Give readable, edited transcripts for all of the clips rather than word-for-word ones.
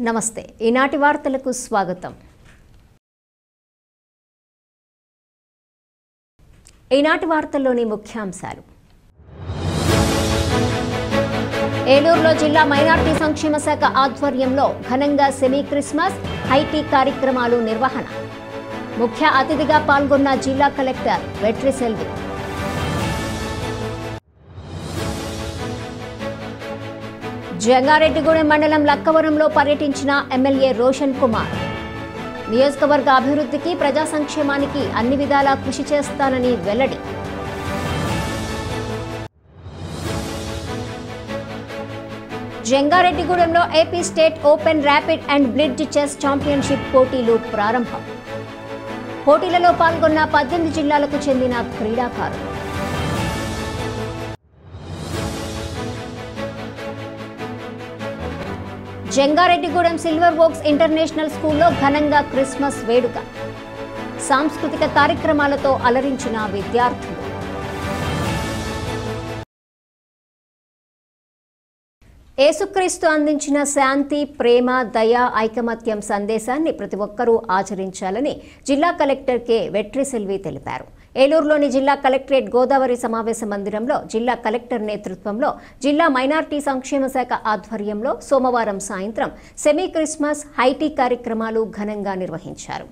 నమస్తే ఈనాటి వార్తలకు స్వాగతం. ఈనాటి వార్తల్లోని ముఖ్యాంశాలు. ఏలూరులో జిల్లా మైనార్టీ సంక్షేమ శాఖ ఆధ్వర్యంలో ఘనంగా సెమీ క్రిస్మస్ హైటీ కార్యక్రమాలు నిర్వహణ. ముఖ్య అతిథిగా పాల్గొన్న జిల్లా కలెక్టర్ వెట్రి సెల్వి. జంగారెడ్డిగూడెం మండలం లక్కవరంలో పర్యటించిన ఎమ్మెల్యే రోషన్ కుమార్. నియోజకవర్గ అభివృద్ధికి ప్రజా సంక్షేమానికి అన్ని విధాలా కృషి చేస్తానని వెల్లడి. జంగారెడ్డిగూడెంలో AP state open rapid and blitz chess championship పోటీలు ప్రారంభం. పోటీలలో పాల్గొన్న 18 జిల్లాలకు చెందిన క్రీడాకారులు. జంగారెడ్డిగూడెం సిల్వర్ వోక్స్ ఇంటర్నేషనల్ స్కూల్లో ఘనంగా క్రిస్మస్ వేడుక. సాంస్కృతిక కార్యక్రమాలతో అలరించిన విద్యార్థులు. యేసుక్రీస్తు అందించిన శాంతి, ప్రేమ, దయ, ఐకమత్యం సందేశాన్ని ప్రతి ఒక్కరూ ఆచరించాలని జిల్లా కలెక్టర్ కె వెట్రి సెల్వి తెలిపారు. ఏలూరులోని జిల్లా కలెక్టరేట్ గోదావరి సమావేశ మందిరంలో జిల్లా కలెక్టర్ నేతృత్వంలో జిల్లా మైనార్టీ సంక్షేమ శాఖ ఆధ్వర్యంలో సోమవారం సాయంత్రం సెమీ క్రిస్మస్ హైటీ కార్యక్రమాలు ఘనంగా నిర్వహించారు.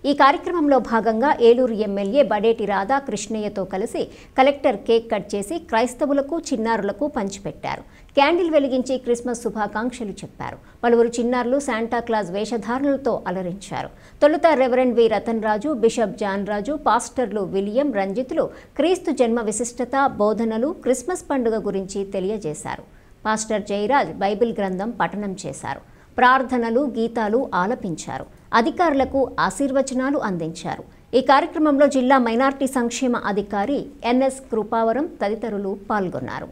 ఈ కార్యక్రమంలో భాగంగా ఏలూరు ఎమ్మెల్యే బడేటి రాధాకృష్ణయ్యతో కలిసి కలెక్టర్ కేక్ కట్ చేసి క్రైస్తవులకు, చిన్నారులకు పంచిపెట్టారు. క్యాండిల్ వెలిగించి క్రిస్మస్ శుభాకాంక్షలు చెప్పారు. పలువురు చిన్నారులు శాంటాక్లాజ్ వేషధారణలతో అలరించారు. తొలుత రెవరెండ్ వి రతన్ రాజు, బిషప్ జాన్ రాజు, పాస్టర్లు విలియం, రంజిత్లు క్రీస్తు జన్మ విశిష్టత, బోధనలు, క్రిస్మస్ పండుగ గురించి తెలియజేశారు. పాస్టర్ జయరాజ్ బైబిల్ గ్రంథం పఠనం చేశారు. ప్రార్థనలు, గీతాలు ఆలపించారు. అధికారులకు ఆశీర్వచనాలు అందించారు. ఈ కార్యక్రమంలో జిల్లా మైనార్టీ సంక్షేమ అధికారి ఎన్ఎస్ కృపావరం తదితరులు పాల్గొన్నారు.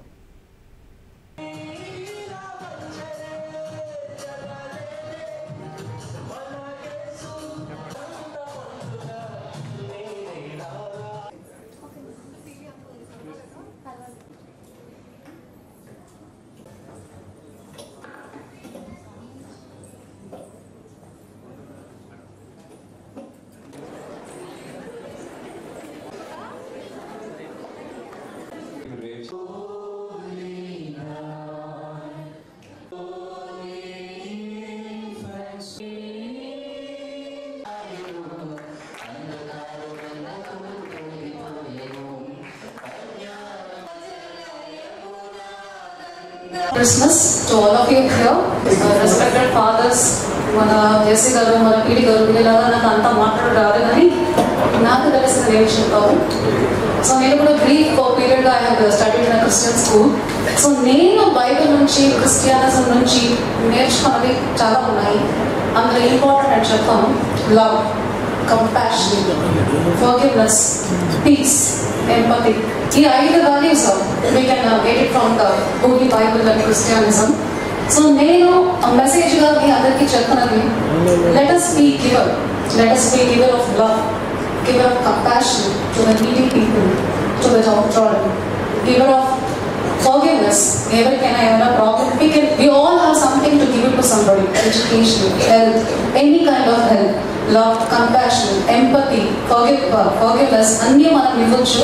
Christmas to all of you here, respected fathers, mana jesse garu, mana pidi garu, ilaga నాకు అంత మాట్లాడ రాదు కానీ నాకు తెలిసిన విషయం కాదు. సో నేను కూడా brief period I have studied in Christian school. So నేను బైబిల్ నుంచి, క్రిస్టియానిజం నుంచి నేర్చుకున్నవి చాలా ఉన్నాయి. అందులో ఇంపార్టెంట్ అని చెప్తాను: love, compassion, forgiveness, peace, empathy. ఈ 5 values we can get it from the Holy Bible and Christianism. So నేను మెసేజ్గా మీ అందరికీ చెప్తున్నది, let us be giver, let us be giver of love, giver of compassion to the needy people, to the downtrodden, giver of forgiveness. ఎవరికైనా ఏమైనా problem, we all have something to give it to somebody: education, health, any kind of help. Love, compassion, empathy, forgiveness అన్నీ మనం ఇవ్వచ్చు.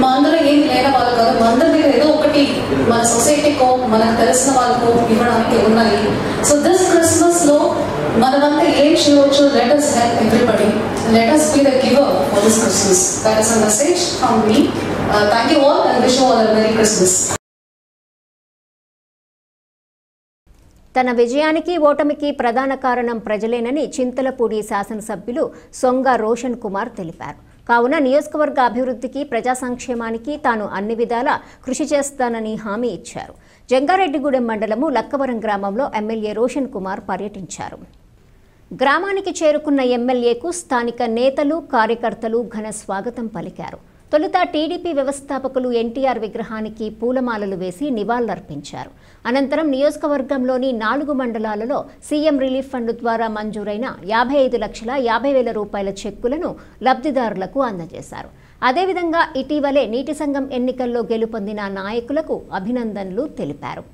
మా అందరూ ఏం లేని వాళ్ళు కాదు, మా అందరి దగ్గర ఏదో ఒకటి మన సొసైటీకో, మనకు తెలిసిన వాళ్ళకో ఇవ్వడానికి ఉన్నాయి. సో దిస్ క్రిస్మస్ లో మనమంతా ఏం చేయవచ్చు? Let us help everybody, let us be the giver for this Christmas. That is a message from me. Thank you all and wish you all a Merry Christmas. తన విజయానికి, ఓటమికి ప్రధాన కారణం ప్రజలేనని చింతలపూడి శాసనసభ్యులు సొంగ రోషన్ కుమార్ తెలిపారు. కావున నియోజకవర్గ అభివృద్ధికి, ప్రజా సంక్షేమానికి తాను అన్ని విధాలా కృషి చేస్తానని హామీ ఇచ్చారు. జంగారెడ్డిగూడెం మండలము లక్కవరం గ్రామంలో ఎమ్మెల్యే రోషన్ కుమార్ పర్యటించారు. గ్రామానికి చేరుకున్న ఎమ్మెల్యేకు స్థానిక నేతలు, కార్యకర్తలు ఘన స్వాగతం పలికారు. తొలుత టీడీపీ వ్యవస్థాపకులు ఎన్టీఆర్ విగ్రహానికి పూలమాలలు వేసి నివాళులర్పించారు. అనంతరం నియోజకవర్గంలోని 4 మండలాలలో సీఎం రిలీఫ్ ఫండ్ ద్వారా మంజూరైన 55,50,000 రూపాయల చెక్కులను లబ్ధిదారులకు అందజేశారు. అదేవిధంగా ఇటీవలే నీటి సంఘం ఎన్నికల్లో గెలుపొందిన నాయకులకు అభినందనలు తెలిపారు.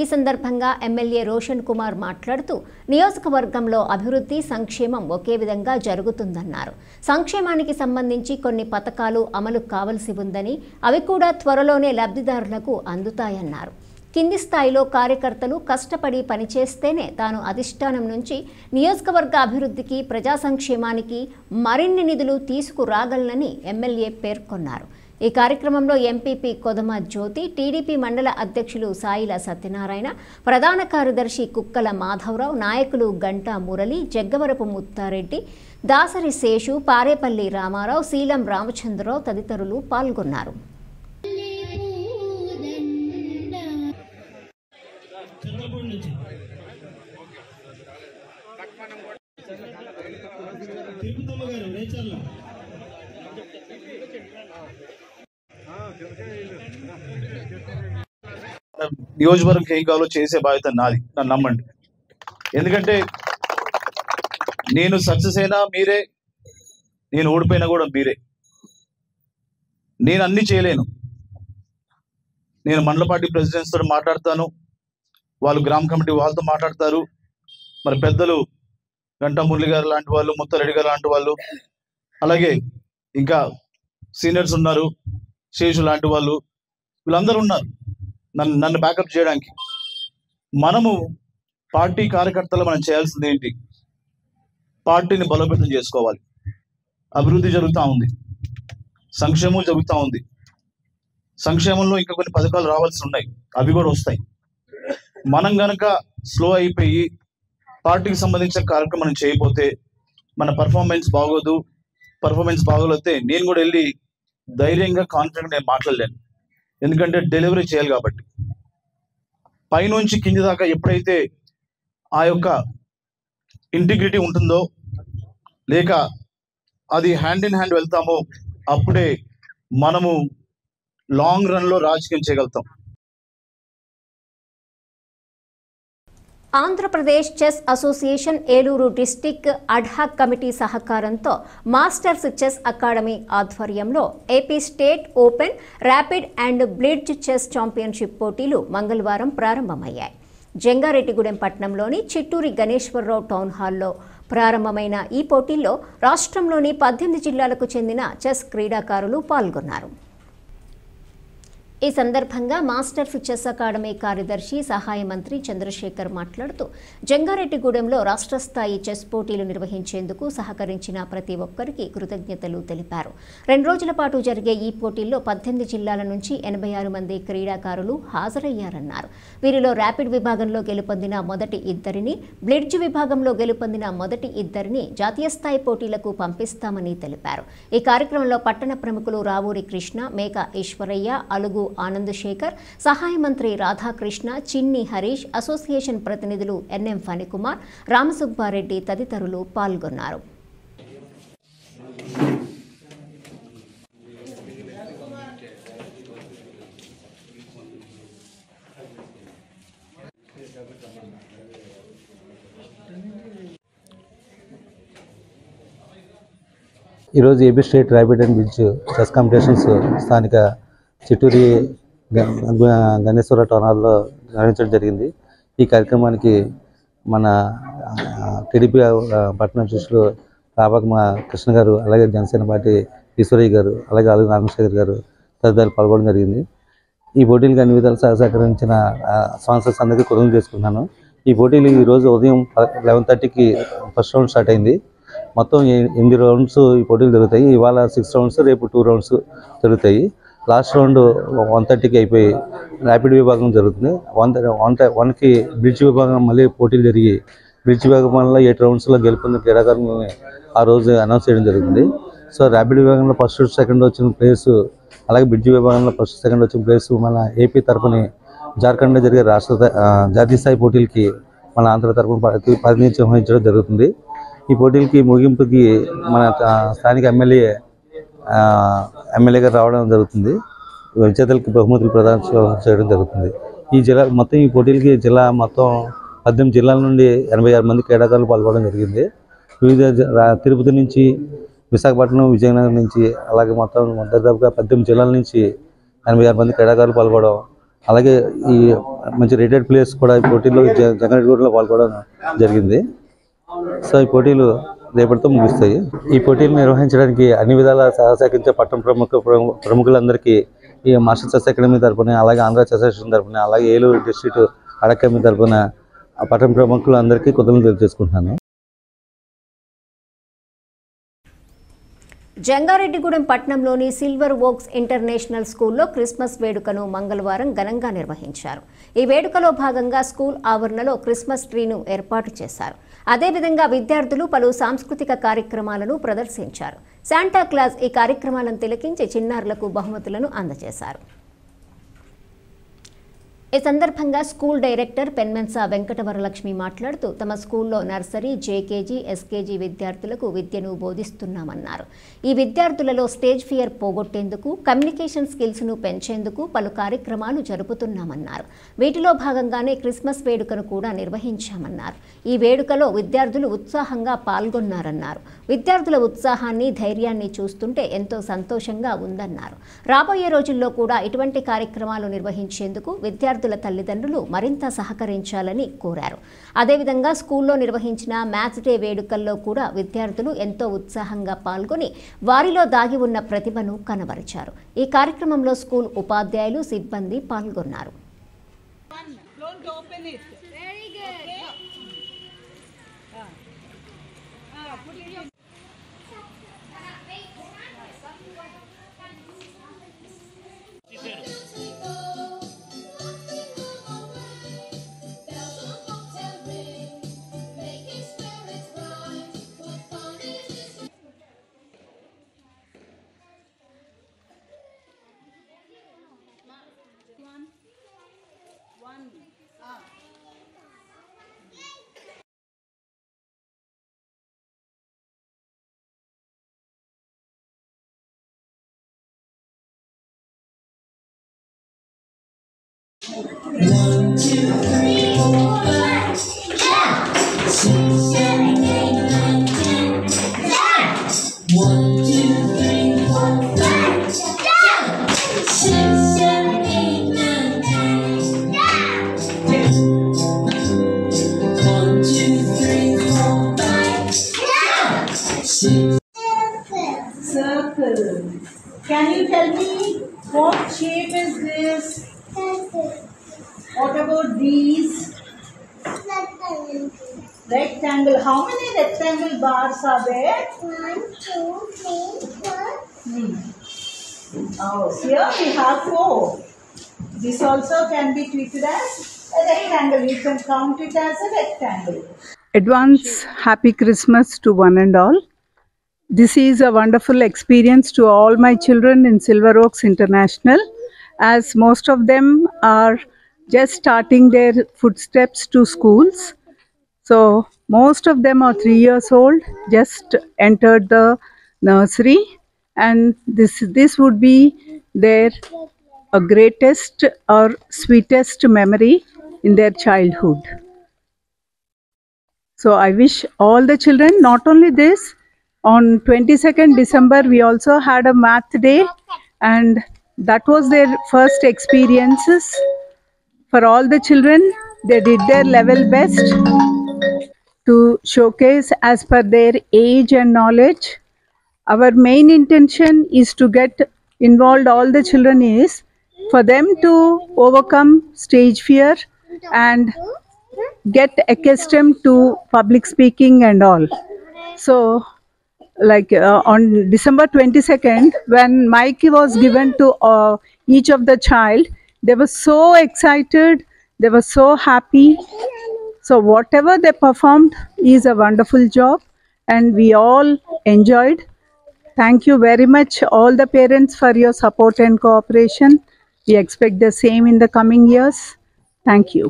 ఈ సందర్భంగా ఎమ్మెల్యే రోషన్ కుమార్ మాట్లాడుతూ నియోజకవర్గంలో అభివృద్ధి సంక్షేమం ఒకే విధంగా జరుగుతుందన్నారు. సంక్షేమానికి సంబంధించి కొన్ని పథకాలు అమలు కావాల్సి ఉందని అవి కూడా త్వరలోనే లబ్ధిదారులకు అందుతాయన్నారు. కింది స్థాయిలో కార్యకర్తలు కష్టపడి పనిచేస్తేనే తాను అధిష్టానం నుంచి నియోజకవర్గ అభివృద్ధికి ప్రజా సంక్షేమానికి మరిన్ని నిధులు తీసుకురాగలనని ఎమ్మెల్యే పేర్కొన్నారు. ఈ కార్యక్రమంలో ఎంపీపీ కొదమ జ్యోతి, టీడీపీ మండల అధ్యక్షులు సాయిల సత్యనారాయణ, ప్రధాన కార్యదర్శి కుక్కల మాధవరావు, నాయకులు గంటా మురళి, జగ్గవరపు ముత్తారెడ్డి, దాసరి శేషు, పారేపల్లి రామారావు, శీలం రామచంద్రరావు తదితరులు పాల్గొన్నారు. నియోజకవర్గం ఏం కావాలో చేసే బాధ్యత నాది, నన్ను నమ్మండి. ఎందుకంటే నేను సక్సెస్ అయినా మీరే, నేను ఓడిపోయినా కూడా మీరే. నేను అన్ని చేయలేను. నేను మండల పార్టీ ప్రెసిడెంట్స్ తో మాట్లాడతాను, వాళ్ళు గ్రామ కమిటీ వాళ్ళతో మాట్లాడతారు, మరి పెద్దలు గంటా మురళి గారు లాంటి వాళ్ళు, ముత్తారెడ్డి గారు లాంటి వాళ్ళు, అలాగే ఇంకా సీనియర్స్ ఉన్నారు, శేషు లాంటి వాళ్ళు, వీళ్ళందరూ ఉన్నారు నన్ను బ్యాకప్ చేయడానికి. మనము పార్టీ కార్యకర్తలు మనం చేయాల్సింది ఏంటి? పార్టీని బలోపేతం చేసుకోవాలి. అభివృద్ధి జరుగుతూ ఉంది, సంక్షేమం జరుగుతూ ఉంది. సంక్షేమంలో ఇంకా కొన్ని పథకాలు రావాల్సి ఉన్నాయి, అవి కూడా వస్తాయి. మనం గనక స్లో అయిపోయి పార్టీకి సంబంధించిన కార్యక్రమం చేయకపోతే మన పర్ఫార్మెన్స్ బాగోదు. పర్ఫార్మెన్స్ బాగోలేతే నేను కూడా వెళ్ళి ధైర్యంగా కాన్ఫిడెంట్ నేను మాట్లాడలేను, ఎందుకంటే డెలివరీ చేయాలి కాబట్టి. పైనుంచి కింది దాకా ఎప్పుడైతే ఆ యొక్క ఇంటిగ్రిటీ ఉంటుందో, లేక అది హ్యాండ్ ఇన్ హ్యాండ్ వెళ్తామో, అప్పుడే మనము లాంగ్ రన్లో రాజకీయం చేయగలుగుతాం. Andhra Pradesh chess association Eluru district ad hoc committee సహకారంతో మాస్టర్స్ చెస్ అకాడమీ ఆధ్వర్యంలో AP state open, rapid and blitz chess championship పోటీలు మంగళవారం ప్రారంభమయ్యాయి. జంగారెడ్డిగూడెం పట్టణంలోని చిట్టూరి గణేశ్వరరావు టౌన్ హాల్లో ప్రారంభమైన ఈ పోటీల్లో రాష్ట్రంలోని 18 జిల్లాలకు చెందిన చెస్ క్రీడాకారులు పాల్గొన్నారు. ఈ సందర్భంగా మాస్టర్స్ చెస్ అకాడమీ కార్యదర్శి సహాయ మంత్రి చంద్రశేఖర్ మాట్లాడుతూ జంగారెడ్డిగూడెంలో రాష్ట్ర స్థాయి చెస్ పోటీలు నిర్వహించేందుకు సహకరించిన ప్రతి ఒక్కరికి కృతజ్ఞతలు తెలిపారు. 2 రోజుల పాటు జరిగే ఈ పోటీల్లో 18 జిల్లాల నుంచి 86 మంది క్రీడాకారులు హాజరయ్యారన్నారు. వీరిలో ర్యాపిడ్ విభాగంలో గెలుపొందిన మొదటి 2 బ్లిడ్జ్ విభాగంలో గెలుపొందిన మొదటి 2 జాతీయ స్థాయి పోటీలకు పంపిస్తామని తెలిపారు. ఈ కార్యక్రమంలో పట్టణ ప్రముఖులు రావూరి కృష్ణ, మేక ఈశ్వరయ్య, అలుగు ఆనంద్ శేఖర్, సహాయ మంత్రి రాధాకృష్ణ, చిన్ని హరీష్, అసోసియేషన్ ప్రతినిధులు ఎన్ఎం ఫణికుమార్, రామసుబ్బారెడ్డి తదితరులు పాల్గొన్నారు. ఈరోజు AP state rapid and blitz chess competitions స్థానిక చిట్టూరి గణేశ్వర టౌన్ హాల్లో నిర్వహించడం జరిగింది. ఈ కార్యక్రమానికి మన టీడీపీ పట్టణ అధ్యక్షులు రాబాక కృష్ణ గారు, అలాగే జనసేన పార్టీ ఈశ్వరయ్య గారు, అలాగే అలుగు రామశేఖర్ గారు తదితరులు పాల్గొనడం జరిగింది. ఈ పోటీలకు అన్ని విధాలు సహకరించిన స్పాన్సర్స్ అందరికీ కృతజ్ఞతలు చేసుకున్నాను. ఈ పోటీలు ఈరోజు ఉదయం 11:30కి ఫస్ట్ రౌండ్ స్టార్ట్ అయింది. మొత్తం 8 రౌండ్స్ ఈ పోటీలు జరుగుతాయి. ఇవాళ 6 రౌండ్స్, రేపు 2 రౌండ్స్ జరుగుతాయి. లాస్ట్ రౌండ్ 1:30కి అయిపోయి ర్యాపిడ్ విభాగం జరుగుతుంది. 1కి బ్రిడ్జ్ విభాగం మళ్ళీ పోటీలు జరిగి బ్రిడ్జ్ విభాగం వల్ల 8 రౌండ్స్లో గెలుపొందిన క్రీడాకారులను ఆ రోజు అనౌన్స్ చేయడం జరుగుతుంది. సో ర్యాపిడ్ విభాగంలో ఫస్ట్, సెకండ్ వచ్చిన ప్లేసు, అలాగే బ్రిడ్జ్ విభాగంలో ఫస్ట్, సెకండ్ వచ్చిన ప్లేసు మన ఏపీ తరఫున జార్ఖండ్లో జరిగే జాతీయ స్థాయి పోటీలకి మన ఆంధ్ర తరఫున ప్రాతినిధ్యం వహించడం జరుగుతుంది. ఈ పోటీలకి ముగింపుకి మన స్థానిక ఎమ్మెల్యే గారు రావడం జరుగుతుంది. విజేతలకి బహుమతులు ప్రదానం చేయడం జరుగుతుంది. ఈ జిల్లా మొత్తం ఈ పోటీలకి జిల్లా మొత్తం 18 జిల్లాల నుండి 86 మంది క్రీడాకారులు పాల్గొనడం జరిగింది. వివిధ తిరుపతి నుంచి, విశాఖపట్నం, విజయనగరం నుంచి, అలాగే మొత్తం దాదాపుగా 18 జిల్లాల నుంచి 86 మంది క్రీడాకారులు పాల్గొనడం అలాగే ఈ మంచి రేటెడ్ ప్లేయర్స్ కూడా ఈ పోటీలో జంగారెడ్డిగూడెంలో పాల్గొనడం జరిగింది. సో ఈ పోటీలు రేపటితో ముగుస్తాయి. ఈ పోటీలు నిర్వహించడానికి అన్ని విధాలా సహకరించే పట్టణ ప్రముఖులందరికీ ఈ మాస్టర్ చెస్ అకాడమీ తరపున, అలాగే ఆంధ్ర చెస్ అసోసియేషన్ తరపున, అలాగే ఏలూరు డిస్ట్రిక్ట్ అకాడమీ తరపున పట్టణ ప్రముఖులందరికీ కృతజ్ఞతలు తెలియజేసుకుంటున్నాను. జంగారెడ్డిగూడెం పట్టణంలోని సిల్వర్ ఓక్స్ ఇంటర్నేషనల్ స్కూల్లో క్రిస్మస్ వేడుకను మంగళవారం ఘనంగా నిర్వహించారు. ఈ వేడుకలో భాగంగా స్కూల్ ఆవరణలో క్రిస్మస్ ట్రీను ఏర్పాటు చేశారు. అదేవిధంగా విద్యార్థులు పలు సాంస్కృతిక కార్యక్రమాలను ప్రదర్శించారు. శాంటా క్లాస్ ఈ కార్యక్రమాలను తిలకించి చిన్నారులకు బహుమతులను అందజేశారు. ఈ సందర్భంగా స్కూల్ డైరెక్టర్ పెన్మెన్సా వెంకటవరలక్ష్మి మాట్లాడుతూ తమ స్కూల్లో నర్సరీ, జేకేజీ, ఎస్కేజీ విద్యార్థులకు విద్యను బోధిస్తున్నామన్నారు. ఈ విద్యార్థులలో స్టేజ్ ఫియర్ పోగొట్టేందుకు, కమ్యూనికేషన్ స్కిల్స్ను పెంచేందుకు పలు కార్యక్రమాలు జరుపుతున్నామన్నారు. వీటిలో భాగంగానే క్రిస్మస్ వేడుకను కూడా నిర్వహించామన్నారు. ఈ వేడుకలో విద్యార్థులు ఉత్సాహంగా పాల్గొన్నారన్నారు. విద్యార్థుల ఉత్సాహాన్ని, ధైర్యాన్ని చూస్తుంటే ఎంతో సంతోషంగా ఉందన్నారు. రాబోయే రోజుల్లో కూడా ఇటువంటి కార్యక్రమాలు నిర్వహించేందుకు విద్యార్థుల తల్లిదండ్రులు మరింత సహకరించాలని కోరారు. అదేవిధంగా స్కూల్లో నిర్వహించిన మ్యాథ్స్ డే వేడుకల్లో కూడా విద్యార్థులు ఎంతో ఉత్సాహంగా పాల్గొని వారిలో దాగి ఉన్న ప్రతిభను కనబరిచారు. ఈ కార్యక్రమంలో స్కూల్ ఉపాధ్యాయులు, సిబ్బంది పాల్గొన్నారు. Circle. Can you tell me what shape is this? What about these? Rectangle. How many rectangle bars are there? 1, 2, 3, 4. Oh, here we have 4. This also can be treated as a rectangle. You can count it as a rectangle. Advance Happy Christmas to one and all. This is a wonderful experience to all my children in Silver Oaks International, as most of them are just starting their footsteps to schools. So most of them are 3 years old, just entered the nursery, and this would be their greatest or sweetest memory in their childhood. So I wish all the children, not only this, on 22nd December we also had a math day, and that was their first experiences. For all the children, they did their level best to showcase as per their age and knowledge. Our main intention is to get involved all the children is for them to overcome stage fear and get accustomed to public speaking and all. So like on December 22nd, when mic was given to each of the child, they were so excited, they were so happy. So whatever they performed is a wonderful job, and we all enjoyed. Thank you very much all the parents for your support and cooperation. We expect the same in the coming years. Thank you.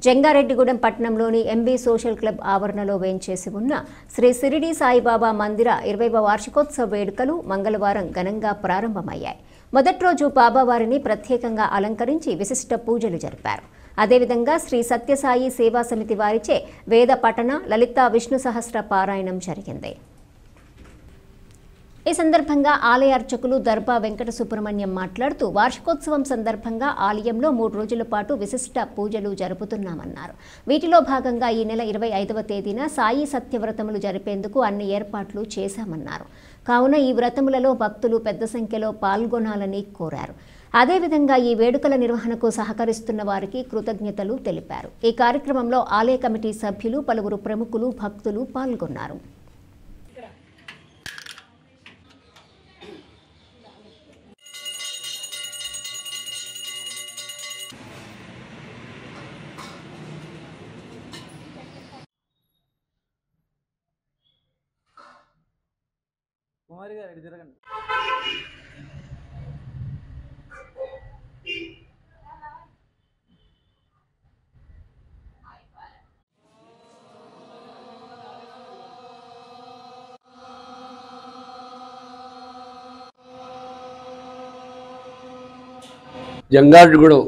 Jangareddygudem పట్టణంలోని MB social club ఆవరణలో వేంచేసి ఉన్న శ్రీ సిరిడి సాయిబాబా మందిర 20వ వార్షికోత్సవ వేడుకలు మంగళవారం ఘనంగా ప్రారంభమయ్యాయి. మొదటి రోజు బాబావారిని ప్రత్యేకంగా అలంకరించి విశిష్ట పూజలు జరిపారు. అదేవిధంగా శ్రీ సత్యసాయి సేవా సమితి వారిచే వేద పఠన, లలిత విష్ణు సహస్ర పారాయణం జరిగింది. ఈ సందర్భంగా ఆలయ అర్చకులు దర్బా వెంకట సుబ్రహ్మణ్యం మాట్లాడుతూ వార్షికోత్సవం సందర్భంగా ఆలయంలో 3 రోజుల పాటు విశిష్ట పూజలు జరుపుతున్నామన్నారు. వీటిలో భాగంగా ఈ నెల 25వ తేదీన సాయి సత్యవ్రతములు జరిపేందుకు అన్ని ఏర్పాట్లు చేశామన్నారు. కావున ఈ వ్రతములలో భక్తులు పెద్ద సంఖ్యలో పాల్గొనాలని కోరారు. అదేవిధంగా ఈ వేడుకల నిర్వహణకు సహకరిస్తున్న వారికి కృతజ్ఞతలు తెలిపారు. ఈ కార్యక్రమంలో ఆలయ కమిటీ సభ్యులు, పలువురు ప్రముఖులు, భక్తులు పాల్గొన్నారు. కుమారి గారు తిరగండి. జంగారెడ్డిగూడెం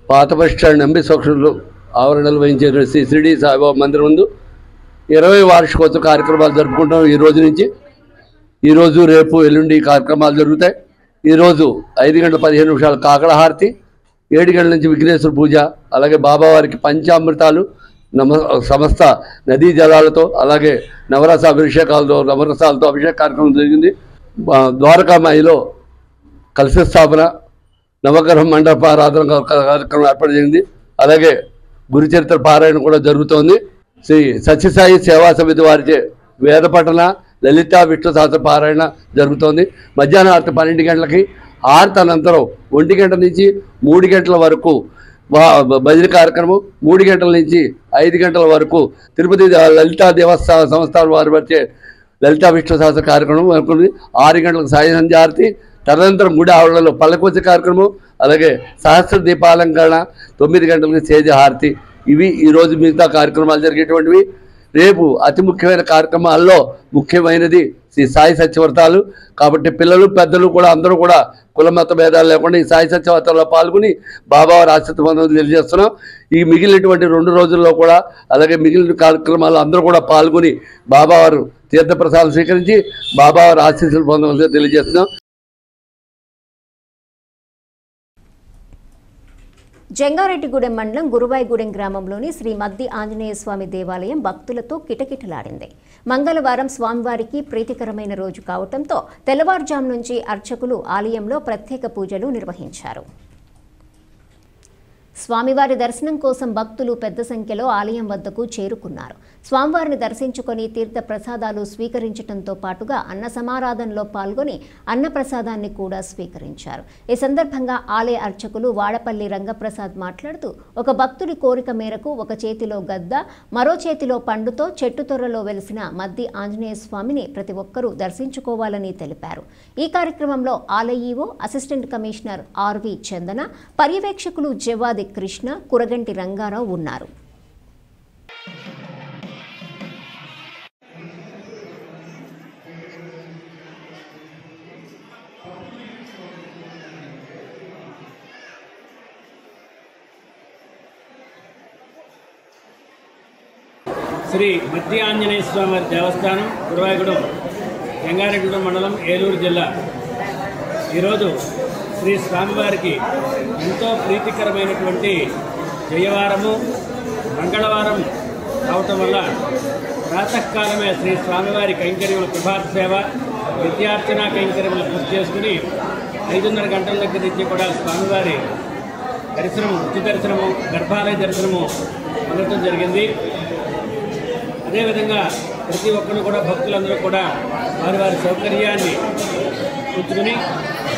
పాత బస్ స్టాండ్ ఎంబీ సోక్షన్లో ఆవరణలు వహించిన శ్రీ షిరిడి సాయిబాబా మందిరం ముందు 20వ వార్షికోత్సవ కార్యక్రమాలు జరుపుకుంటాం. ఈ రోజు నుంచి ఈరోజు రేపు ఎల్లుండి కార్యక్రమాలు జరుగుతాయి. ఈరోజు 5 గంటల 15 నిమిషాలు కాకడ హారతి, 7 గంటల నుంచి విఘ్నేశ్వర పూజ, అలాగే బాబావారికి పంచామృతాలు సమస్త నదీ జలాలతో అలాగే నవరస అభిషేకాలతో నవరసాలతో అభిషేక కార్యక్రమం జరిగింది. ద్వారకామాయిలో కలశ స్థాపన, నవగ్రహ మండపారాధన కార్యక్రమం ఏర్పాటు జరిగింది. అలాగే గురుచరిత్ర పారాయణ కూడా జరుగుతోంది. శ్రీ సత్యసాయి సేవా సమితి వారిచే వేద పఠన, లలిత విష్ణు సహస్ర పారాయణ జరుగుతోంది. మధ్యాహ్నం హారతి 12 గంటలకి, హారతి అనంతరం 1 గంట నుంచి 3 గంటల వరకు భజన కార్యక్రమం, 3 గంటల నుంచి 5 గంటల వరకు తిరుపతి లలితా దేవస్థాన సంస్థానం వారి వచ్చే లలితా విష్ణు సహస్ర కార్యక్రమం అనుకుంది. 6 గంటలకు సాయి సంధ్య హారతి, తదనంతరం గుడి ఆవరణలో పల్లకొచ్చ కార్యక్రమం, అలాగే సహస్ర దీపాలంకరణ, 9 గంటలకు స్టేజ్ హారతి. ఇవి ఈరోజు మిగతా కార్యక్రమాలు జరిగేటువంటివి. రేపు అతి ముఖ్యమైన కార్యక్రమాల్లో ముఖ్యమైనది శ్రీ సాయి సత్యవ్రతాలు. కాబట్టి పిల్లలు పెద్దలు కూడా అందరూ కూడా కుల మత భేదాలు లేకుండా ఈ సాయి సత్యవ్రతాల్లో పాల్గొని బాబావారి ఆశీర్వాదం తెలియజేస్తున్నాం. ఈ మిగిలినటువంటి 2 రోజుల్లో కూడా అలాగే మిగిలిన కార్యక్రమాలు అందరూ కూడా పాల్గొని బాబావారు తీర్థప్రసాదం స్వీకరించి బాబావారి ఆశీస్సులు పొందవలసి తెలియజేస్తున్నాం. జంగారెడ్డిగూడెం మండలం గురువాయిగూడెం గ్రామంలోని శ్రీ మద్ది ఆంజనేయ స్వామి దేవాలయం భక్తులతో కిటకిటలాడింది. మంగళవారం స్వామివారికి ప్రీతికరమైన రోజు కావడంతో తెల్లవారుజాము నుంచి అర్చకులు ఆలయంలో ప్రత్యేక పూజలు నిర్వహించారు. స్వామివారి దర్శనం కోసం భక్తులు పెద్ద సంఖ్యలో ఆలయం వద్దకు చేరుకున్నారు. స్వామివారిని దర్శించుకొని తీర్థ ప్రసాదాలు స్వీకరించడంతో పాటుగా అన్న సమారాధనలో పాల్గొని అన్న ప్రసాదాన్ని కూడా స్వీకరించారు. ఈ సందర్భంగా ఆలయ అర్చకులు వాడపల్లి రంగప్రసాద్ మాట్లాడుతూ ఒక భక్తుడి కోరిక మేరకు ఒక చేతిలో గద్ద, మరో చేతిలో పండుతో చెట్టు తొర్రలో వెలిసిన మద్ది ఆంజనేయ స్వామిని ప్రతి ఒక్కరూ దర్శించుకోవాలని తెలిపారు. ఈ కార్యక్రమంలో ఆలయ ఈవో, అసిస్టెంట్ కమిషనర్ ఆర్వి చందన, పర్యవేక్షకులు జవాది కృష్ణ, కురగంటి రంగారావు ఉన్నారు. శ్రీ మద్ది ఆంజనేయ స్వామి వారి దేవస్థానం, గురువాయిగూడెం, జంగారెడ్డిగూడెం మండలం, ఏలూరు జిల్లా. ఈరోజు శ్రీ స్వామివారికి ఎంతో ప్రీతికరమైనటువంటి జయవారము, మంగళవారం కావటం వల్ల ప్రాతకాలమే శ్రీ స్వామివారి కైంకర్యముల ప్రభాత సేవ, విద్యార్చన కైంకర్యములు పూర్తి చేసుకుని 5:30 గంటల దగ్గర నుంచి కూడా స్వామివారి దర్శనము, ఉచిత దర్శనము, గర్భాలయ దర్శనము పొందడం జరిగింది. అదేవిధంగా ప్రతి ఒక్కరు కూడా భక్తులందరూ కూడా వారి వారి సౌకర్యాన్ని కూర్చుని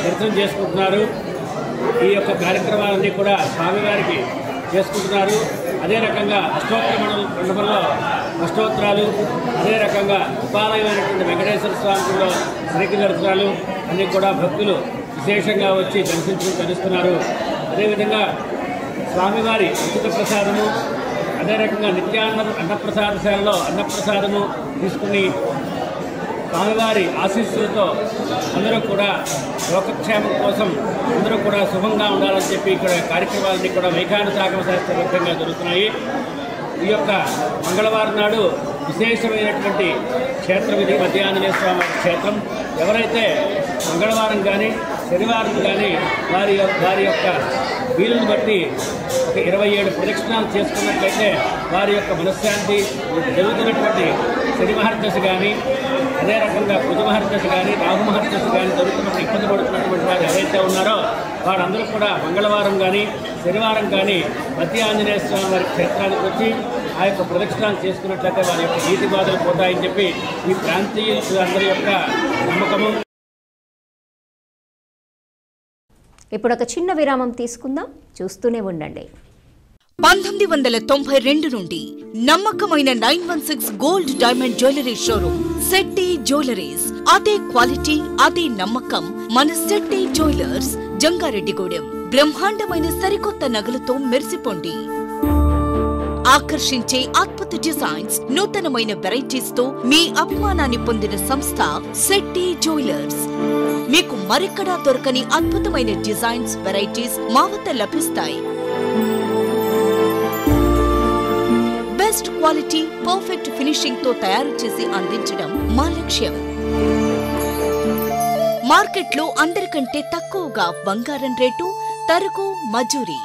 దర్శనం చేసుకుంటున్నారు. ఈ యొక్క కార్యక్రమాలన్నీ కూడా స్వామివారికి చేసుకుంటున్నారు. అదే రకంగా అష్టోత్తర మండపంలో అష్టోత్తరాలు, అదే రకంగా ఉపాలయమైనటువంటి వెంకటేశ్వర స్వామిలో శ్రీకి దర్శనాలు అన్నీ కూడా భక్తులు విశేషంగా వచ్చి దర్శించుకుని తరిస్తున్నారు. అదేవిధంగా స్వామివారి ఉచిత ప్రసాదము, అదే రకంగా అన్నప్రసాదశాలలో అన్నప్రసాదము తీసుకుని స్వామివారి ఆశీస్సులతో అందరూ కూడా లోకక్షేమం కోసం అందరూ కూడా శుభంగా ఉండాలని చెప్పి ఇక్కడ కార్యక్రమాలన్నీ కూడా వైఖానుసాగమ శాస్త్రబద్ధంగా జరుగుతున్నాయి. ఈ యొక్క మంగళవారం నాడు విశేషమైనటువంటి క్షేత్రం ఇది మద్ది ఆంజనేయ స్వామి క్షేత్రం. ఎవరైతే మంగళవారం కానీ శనివారం కానీ వారి యొక్క వీలుని బట్టి ఒక 27 ప్రదక్షిణాలు చేసుకున్నట్లయితే వారి యొక్క మనశ్శాంతి, జరుగుతున్నటువంటి శని మహర్దశ కానీ, అదే రకంగా కుజ మహర్దశ కానీ, రాహు మహర్దశ కానీ జరుగుతున్నప్పుడు ఇబ్బంది పడుతున్నటువంటి వారు ఎవరైతే ఉన్నారో వారందరూ కూడా మంగళవారం కానీ శనివారం కానీ మధ్య ఆంజనేయ స్వామి వారి క్షేత్రానికి వచ్చి ఆ యొక్క ప్రదక్షిణాలు చేసుకున్నట్లయితే వారి యొక్క నీతి బాధలు పోతాయని చెప్పి ఈ ప్రాంతీయులు అందరి యొక్క నమ్మకము. ఇప్పుడు ఒక చిన్న విరామం తీసుకుందాం, చూస్తూనే ఉండండి. 1992 నుండి నమ్మకమైన 916 gold diamond jewellery showroom Shetty jewelleries. అదే క్వాలిటీ, అదే నమ్మకం మన శెట్టి జ్యువెలర్స్, జంగారెడ్డిగూడెం. బ్రహ్మాండమైన సరికొత్త నగలతో మెరిసిపోండి. ఆకర్షించే అద్భుత డిజైన్స్, నూతనమైన వెరైటీస్ తో మీ అభిమానాన్ని పొందిన సంస్థ శెట్టి జ్యువెలర్స్. మీకు మరెక్కడా దొరకని అద్భుతమైన డిజైన్స్, వెరైటీస్ మా వద్ద లభిస్తాయి. బెస్ట్ క్వాలిటీ, పర్ఫెక్ట్ ఫినిషింగ్ తో తయారు చేసి అందించడం మా లక్ష్యం. మార్కెట్లో అందరికంటే తక్కువగా బంగారం రేటు, తరుగు, మజూరీ.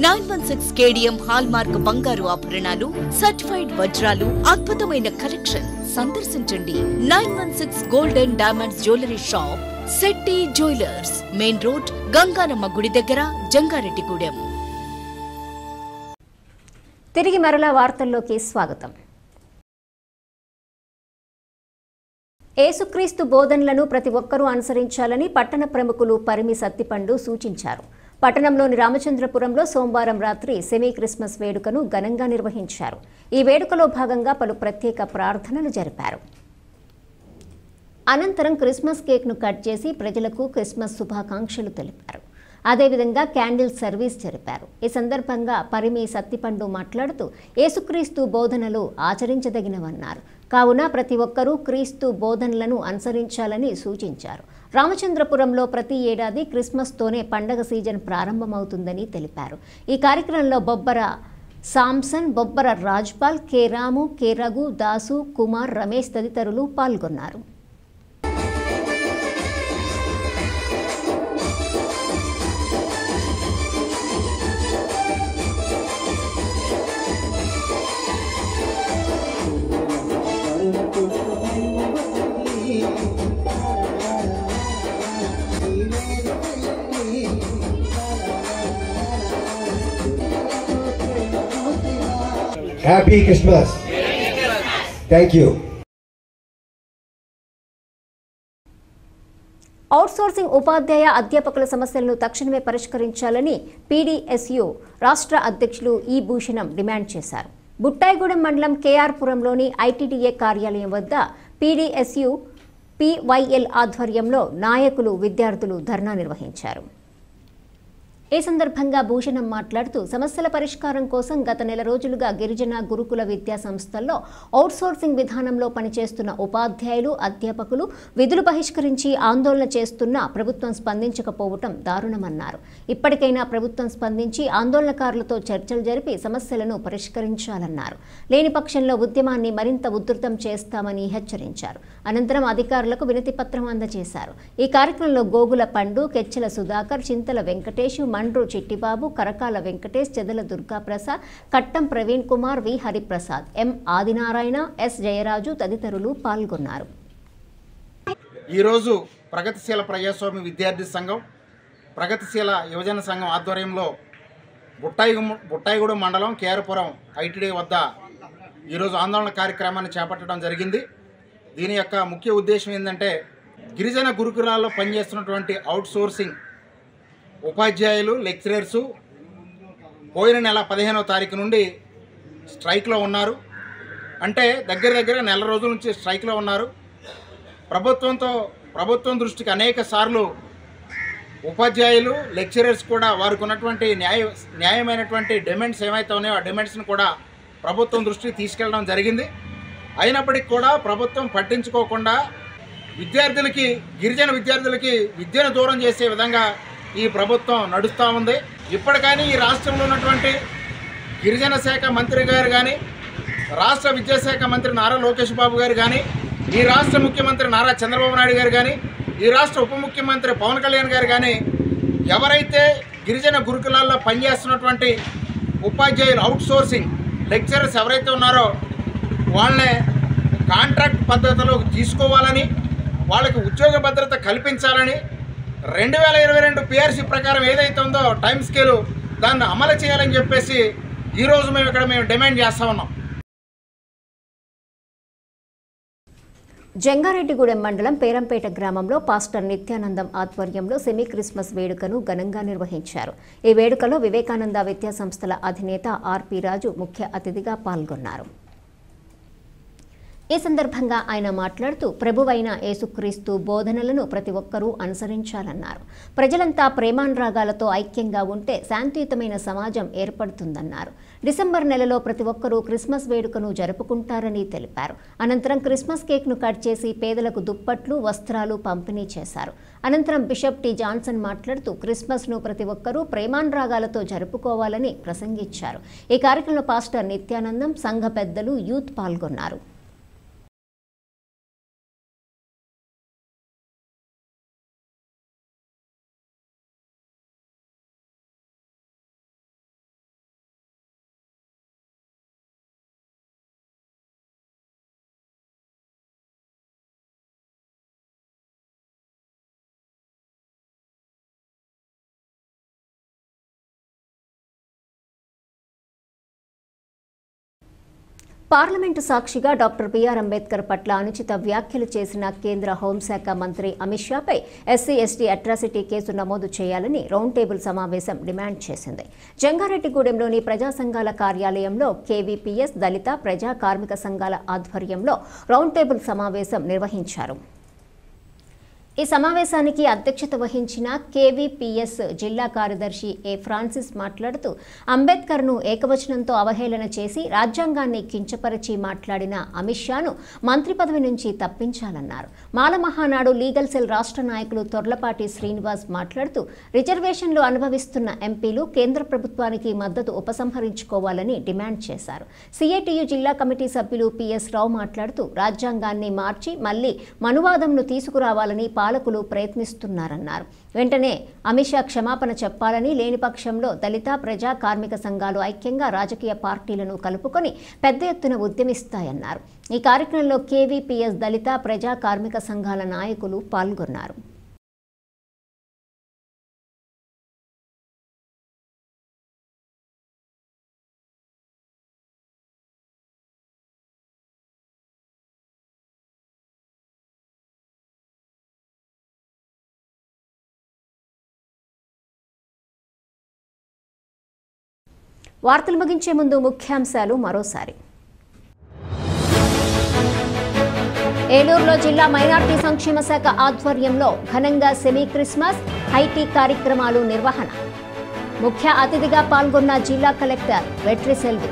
916 కేడిఎం హాల్ మార్క్ బంగారు ఆభరణాలు, సర్టిఫైడ్ వజ్రాలు, అద్భుతమైన కలెక్షన్. సందర్శించండి 916 golden diamonds jewellery shop, Shetty jewellers, main road, Ganganamma గుడి దగ్గర, జంగారెడ్డిగూడెం. తిరిగి మరలా వార్తల్లోకి స్వాగతం. యేసుక్రీస్తు బోధనలను ప్రతి ఒక్కరూ అనుసరించాలని పట్టణ ప్రముఖులు పరిమి సత్తిపండు సూచించారు. పట్టణంలోని రామచంద్రపురంలో సోమవారం రాత్రి సెమీ క్రిస్మస్ వేడుకను ఘనంగా నిర్వహించారు. ఈ వేడుకలో భాగంగా పలు ప్రత్యేక ప్రార్థనలు జరిపారు. అనంతరం క్రిస్మస్ కేక్ను కట్ చేసి ప్రజలకు క్రిస్మస్ శుభాకాంక్షలు తెలిపారు. అదేవిధంగా క్యాండిల్ సర్వీస్ జరిపారు. ఈ సందర్భంగా పరిమి సత్తిపండు మాట్లాడుతూ యేసుక్రీస్తు బోధనలు ఆచరించదగినవన్నారు. కావున ప్రతి ఒక్కరూ క్రీస్తు బోధనలను అనుసరించాలని సూచించారు. రామచంద్రపురంలో ప్రతి ఏడాది క్రిస్మస్తోనే పండగ సీజన్ ప్రారంభమవుతుందని తెలిపారు. ఈ కార్యక్రమంలో బొబ్బర సాంసన్, బొబ్బర రాజ్పాల్, కె రాము, కె రఘు, దాసు, కుమార్, రమేష్ తదితరులు పాల్గొన్నారు. Happy Christmas. Thank you. Outsourcing ఉపాధ్యాయ అధ్యాపకుల సమస్యలను తక్షణమే పరిష్కరించాలని పీడీఎస్యు రాష్ట్ర అధ్యక్షులు ఈ భూషణం డిమాండ్ చేశారు. బుట్టాయిగూడెం మండలం కేఆర్పురంలోని ఐటీడీఏ కార్యాలయం వద్ద పీడీఎస్యు పీవైఎల్ ఆధ్వర్యంలో నాయకులు, విద్యార్థులు ధర్నా నిర్వహించారు. ఈ సందర్భంగా భూషణం మాట్లాడుతూ సమస్యల పరిష్కారం కోసం గత నెల రోజులుగా గిరిజన గురుకుల విద్యా సంస్థల్లో అవుట్సోర్సింగ్ విధానంలో పనిచేస్తున్న ఉపాధ్యాయులు, అధ్యాపకులు విధులు బహిష్కరించి ఆందోళన చేస్తున్నా ప్రభుత్వం స్పందించకపోవటం దారుణమన్నారు. ఇప్పటికైనా ప్రభుత్వం స్పందించి ఆందోళనకారులతో చర్చలు జరిపి సమస్యలను పరిష్కరించాలన్నారు. లేని పక్షంలో ఉద్యమాన్ని మరింత ఉధృతం చేస్తామని హెచ్చరించారు. అనంతరం అధికారులకు వినతి పత్రం అందజేశారు. ఈ కార్యక్రమంలో గోగుల పండు, కెచ్చెల సుధాకర్, చింతల వెంకటేష్, మండ్రు చిట్టిబాబు, కరకాల వెంకటేష్, చెదల దుర్గాప్రసాద్, కట్టం ప్రవీణ్ కుమార్, వి హరిప్రసాద్, ఎం ఆదినారాయణ, ఎస్ జయరాజు తదితరులు పాల్గొన్నారు. ఈరోజు ప్రగతిశీల ప్రజాస్వామ్య విద్యార్థి సంఘం, ప్రగతిశీల యువజన సంఘం ఆధ్వర్యంలో బుట్టాయిగూడెం మండలం కేఆర్పురం ఐటీడీ వద్ద ఈరోజు ఆందోళన కార్యక్రమాన్ని చేపట్టడం జరిగింది. దీని యొక్క ముఖ్య ఉద్దేశం ఏంటంటే గిరిజన గురుకులాల్లో పనిచేస్తున్నటువంటి అవుట్సోర్సింగ్ ఉపాధ్యాయులు, లెక్చరర్సు పోయిన నెల 15వ తారీఖు నుండి స్ట్రైక్లో ఉన్నారు. అంటే దగ్గర నెల రోజుల నుంచి స్ట్రైక్లో ఉన్నారు. ప్రభుత్వం దృష్టికి అనేక సార్లు ఉపాధ్యాయులు, లెక్చరర్స్ కూడా వారికి ఉన్నటువంటి న్యాయమైనటువంటి డిమాండ్స్ ఏమైతే ఉన్నాయో ఆ డిమాండ్స్ని కూడా ప్రభుత్వం దృష్టికి తీసుకెళ్ళడం జరిగింది. అయినప్పటికీ కూడా ప్రభుత్వం పట్టించుకోకుండా గిరిజన విద్యార్థులకి విద్యను దూరం చేసే విధంగా ఈ ప్రభుత్వం నడుస్తూ ఉంది. ఇప్పటికైనా ఈ రాష్ట్రంలో ఉన్నటువంటి గిరిజన శాఖ మంత్రి గారు కానీ, రాష్ట్ర విద్యాశాఖ మంత్రి నారా లోకేష్ బాబు గారు కానీ ఈ రాష్ట్ర ముఖ్యమంత్రి నారా చంద్రబాబు నాయుడు గారు కానీ, ఈ రాష్ట్ర ఉప ముఖ్యమంత్రి పవన్ కళ్యాణ్ గారు కానీ ఎవరైతే గిరిజన గురుకులాల్లో పనిచేస్తున్నటువంటి ఉపాధ్యాయులు అవుట్సోర్సింగ్ లెక్చరర్స్ ఎవరైతే ఉన్నారో వాళ్ళని కాంట్రాక్ట్ పద్ధతిలో తీసుకోవాలని, వాళ్ళకి ఉద్యోగ భద్రత కల్పించాలని 2022 PRC ప్రకారం ఏదైతే ఉందో టైం స్కేలు దాన్ని అమలు చేయాలని చెప్పేసి ఈరోజు మేము డిమాండ్ చేస్తూ ఉన్నాం. జంగారెడ్డిగూడెం మండలం పేరంపేట గ్రామంలో పాస్టర్ నిత్యానందం ఆధ్వర్యంలో సెమీ క్రిస్మస్ వేడుకను ఘనంగా నిర్వహించారు. ఈ వేడుకలో వివేకానంద విద్యా సంస్థల అధినేత ఆర్పి రాజు ముఖ్య అతిథిగా పాల్గొన్నారు. ఈ సందర్భంగా ఆయన మాట్లాడుతూ ప్రభువైన యేసుక్రీస్తు బోధనలను ప్రతి ఒక్కరూ అనుసరించాలన్నారు. ప్రజలంతా ప్రేమానురాగాలతో ఐక్యంగా ఉంటే శాంతియుతమైన సమాజం ఏర్పడుతుందన్నారు. డిసెంబర్ నెలలో ప్రతి ఒక్కరూ క్రిస్మస్ వేడుకను జరుపుకుంటారని తెలిపారు. అనంతరం క్రిస్మస్ కేక్ను కట్ చేసి పేదలకు దుప్పట్లు, వస్త్రాలు పంపిణీ చేశారు. అనంతరం బిషప్ టి జాన్సన్ మాట్లాడుతూ క్రిస్మస్ను ప్రతి ఒక్కరూ ప్రేమానురాగాలతో జరుపుకోవాలని ప్రసంగించారు. ఈ కార్యక్రమంలో పాస్టర్ నిత్యానందం, సంఘ పెద్దలు, యూత్ పాల్గొన్నారు. పార్లమెంటు సాక్షిగా డాక్టర్ బిఆర్ అంబేద్కర్ పట్ల అనుచిత వ్యాఖ్యలు చేసిన కేంద్ర హోంశాఖ మంత్రి అమిత్ షాపై ఎస్సీ ఎస్టీ అట్రాసిటీ కేసు నమోదు చేయాలని రౌండ్ టేబుల్ సమావేశం డిమాండ్ చేసింది. జంగారెడ్డిగూడెంలోని ప్రజా సంఘాల కార్యాలయంలో కేవీపీఎస్, దళిత ప్రజా కార్మిక సంఘాల ఆధ్వర్యంలో రౌండ్ టేబుల్ సమావేశం నిర్వహించారు. ఈ సమావేశానికి అధ్యక్షత వహించిన కేవీపీఎస్ జిల్లా కార్యదర్శి ఏ ఫ్రాన్సిస్ మాట్లాడుతూ అంబేద్కర్ను ఏకవచనంతో అవహేళన చేసి రాజ్యాంగాన్ని కించపరిచి మాట్లాడిన అమిత్ షాను మంత్రి పదవి నుంచి తప్పించాలన్నారు. మాల మహానాడు లీగల్ సెల్ రాష్ట్ర నాయకులు తొర్లపాటి శ్రీనివాస్ మాట్లాడుతూ రిజర్వేషన్లు అనుభవిస్తున్న ఎంపీలు కేంద్ర ప్రభుత్వానికి మద్దతు ఉపసంహరించుకోవాలని డిమాండ్ చేశారు. సిఐటియు జిల్లా కమిటీ సభ్యులు పిఎస్ రావు మాట్లాడుతూ రాజ్యాంగాన్ని మార్చి మళ్లీ మనువాదంను తీసుకురావాలని పాలకులు ప్రయత్నిస్తున్నారన్నారు. వెంటనే అమిత్ షా క్షమాపణ చెప్పాలని, లేని పక్షంలో దళిత ప్రజా కార్మిక సంఘాలు ఐక్యంగా రాజకీయ పార్టీలను కలుపుకొని పెద్ద ఎత్తున ఉద్యమిస్తాయన్నారు. ఈ కార్యక్రమంలో కేవీపీఎస్, దళిత ప్రజా కార్మిక సంఘాల నాయకులు పాల్గొన్నారు. వార్తలు ముగించే ముందు ముఖ్యాంశాలు మరోసారి. ఏలూరులో జిల్లా మైనార్టీ సంక్షేమ శాఖ ఆధ్వర్యంలో ఘనంగా సెమీ క్రిస్మస్, హైటీ కార్యక్రమాలు నిర్వహణ. ముఖ్య అతిథిగా పాల్గొన్న జిల్లా కలెక్టర్ వెట్రిసెల్వి.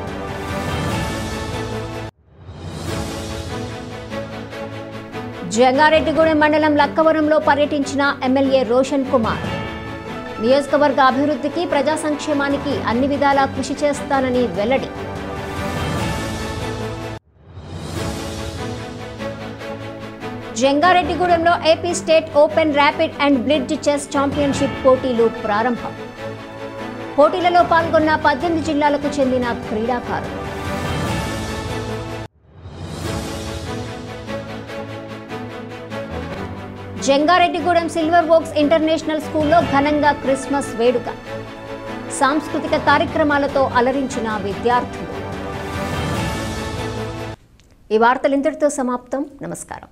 జంగారెడ్డిగూడెం మండలం లక్కవరంలో పర్యటించిన ఎమ్మెల్యే రోషన్ కుమార్. నియోజకవర్గ అభివృద్ధికి, ప్రజా సంక్షేమానికి అన్ని విధాలా కృషి చేస్తానని వెల్లడి. జంగారెడ్డిగూడెంలో AP state open rapid and blitz chess championship పోటీలు ప్రారంభం. పోటీలలో పాల్గొన్న 18 జిల్లాలకు చెందిన క్రీడాకారులు. జంగారెడ్డిగూడెం సిల్వర్ వోక్స్ ఇంటర్నేషనల్ స్కూల్లో ఘనంగా క్రిస్మస్ వేడుక. సాంస్కృతిక కార్యక్రమాలతో అలరించిన విద్యార్థులు. ఈ వార్తలు ఇంతటితో సమాప్తం. నమస్కారం.